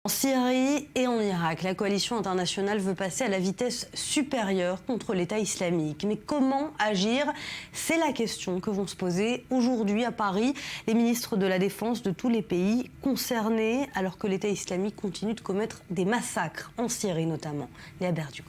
En Syrie et en Irak, la coalition internationale veut passer à la vitesse supérieure contre l'État islamique. Mais comment agir? C'est la question que vont se poser aujourd'hui à Paris les ministres de la Défense de tous les pays concernés, alors que l'État islamique continue de commettre des massacres, en Syrie notamment. Léa Berdugo.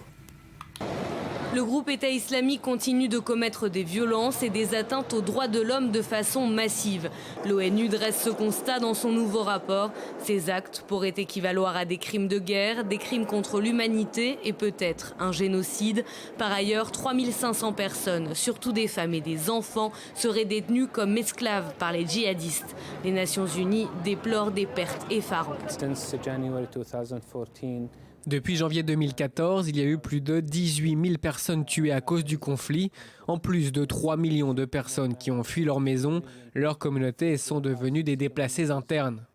Le groupe État islamique continue de commettre des violences et des atteintes aux droits de l'homme de façon massive. L'ONU dresse ce constat dans son nouveau rapport. Ces actes pourraient équivaloir à des crimes de guerre, des crimes contre l'humanité et peut-être un génocide. Par ailleurs, 3500 personnes, surtout des femmes et des enfants, seraient détenues comme esclaves par les djihadistes. Les Nations Unies déplorent des pertes effarantes. Depuis janvier 2014, il y a eu plus de 18 000 personnes tuées à cause du conflit, en plus de 3 millions de personnes qui ont fui leur maison. Leurs communautés sont devenues des déplacés internes.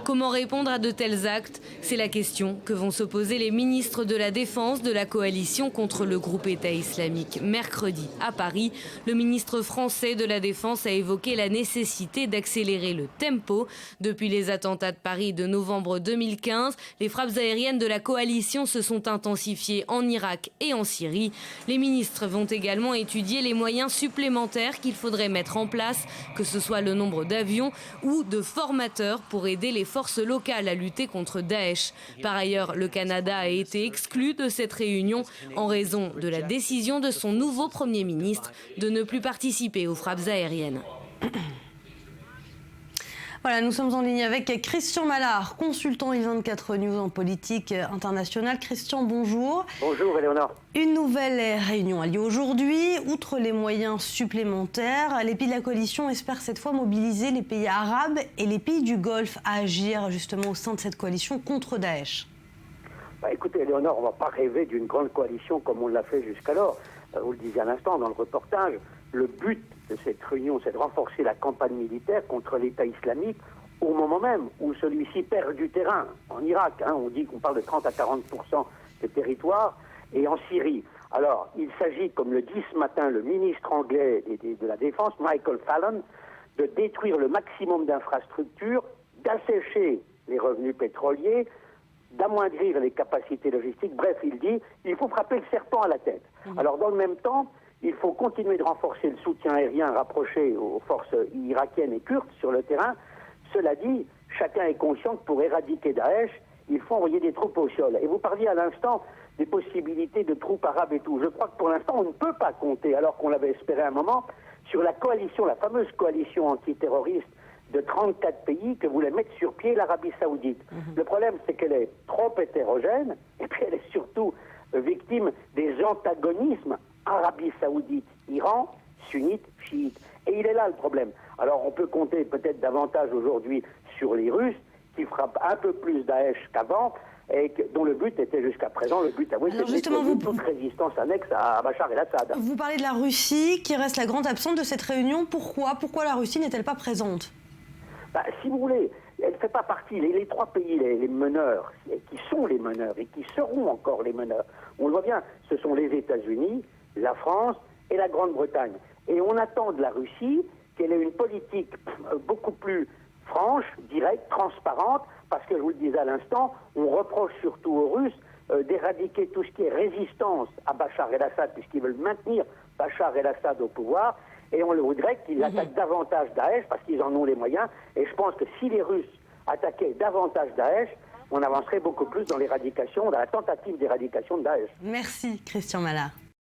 Comment répondre à de tels actes? C'est la question que vont se poser les ministres de la Défense de la coalition contre le groupe État islamique. Mercredi, à Paris, le ministre français de la Défense a évoqué la nécessité d'accélérer le tempo. Depuis les attentats de Paris de novembre 2015, les frappes aériennes de la coalition se sont intensifiées en Irak et en Syrie. Les ministres vont également étudier les moyens supplémentaires qu'il faudrait mettre en place, que ce soit le nombre d'avions ou de formateurs pour aider les forces locales à lutter contre Daesh. Par ailleurs, le Canada a été exclu de cette réunion en raison de la décision de son nouveau Premier ministre de ne plus participer aux frappes aériennes. Voilà, nous sommes en ligne avec Christian Mallard, consultant I24 News en politique internationale. Christian, bonjour. Bonjour, Éléonore. Une nouvelle réunion a lieu aujourd'hui. Outre les moyens supplémentaires, les pays de la coalition espèrent cette fois mobiliser les pays arabes et les pays du Golfe à agir justement au sein de cette coalition contre Daesh. Écoutez, Éléonore, on ne va pas rêver d'une grande coalition comme on l'a fait jusqu'alors. Vous le disiez à l'instant dans le reportage, le but de cette réunion, c'est de renforcer la campagne militaire contre l'État islamique au moment même où celui-ci perd du terrain. En Irak, on dit qu'on parle de 30 à 40% des territoires, et en Syrie. Alors, il s'agit, comme le dit ce matin le ministre anglais de la Défense, Michael Fallon, de détruire le maximum d'infrastructures, d'assécher les revenus pétroliers, d'amoindrir les capacités logistiques. Bref, il dit, il faut frapper le serpent à la tête. Alors, dans le même temps, il faut continuer de renforcer le soutien aérien rapproché aux forces irakiennes et kurdes sur le terrain. Cela dit, chacun est conscient que pour éradiquer Daesh, il faut envoyer des troupes au sol. Et vous parliez à l'instant des possibilités de troupes arabes et tout. Je crois que pour l'instant, on ne peut pas compter, alors qu'on l'avait espéré un moment, sur la coalition, la fameuse coalition antiterroriste de 34 pays que voulait mettre sur pied l'Arabie Saoudite. Le problème, c'est qu'elle est trop hétérogène, et puis elle est surtout victime des antagonismes Arabie Saoudite, Iran, sunnite, chiite. Et il est là le problème. Alors on peut compter peut-être davantage aujourd'hui sur les Russes qui frappent un peu plus Daesh qu'avant et dont le but était jusqu'à présent, le but avoué, c'était toute résistance annexe à Bachar el-Assad. Vous parlez de la Russie qui reste la grande absente de cette réunion. Pourquoi la Russie n'est-elle pas présente? Si vous voulez, elle ne fait pas partie. Les trois pays, les meneurs, qui sont les meneurs et qui seront encore les meneurs, on le voit bien, ce sont les États-Unis, la France et la Grande-Bretagne. Et on attend de la Russie qu'elle ait une politique beaucoup plus franche, directe, transparente, parce que, je vous le disais à l'instant, on reproche surtout aux Russes d'éradiquer tout ce qui est résistance à Bachar el-Assad, puisqu'ils veulent maintenir Bachar el-Assad au pouvoir, et on le voudrait qu'ils attaquent davantage Daesh, parce qu'ils en ont les moyens, et je pense que si les Russes attaquaient davantage Daesh, on avancerait beaucoup plus dans l'éradication, dans la tentative d'éradication de Daesh. Merci Christian Mallard.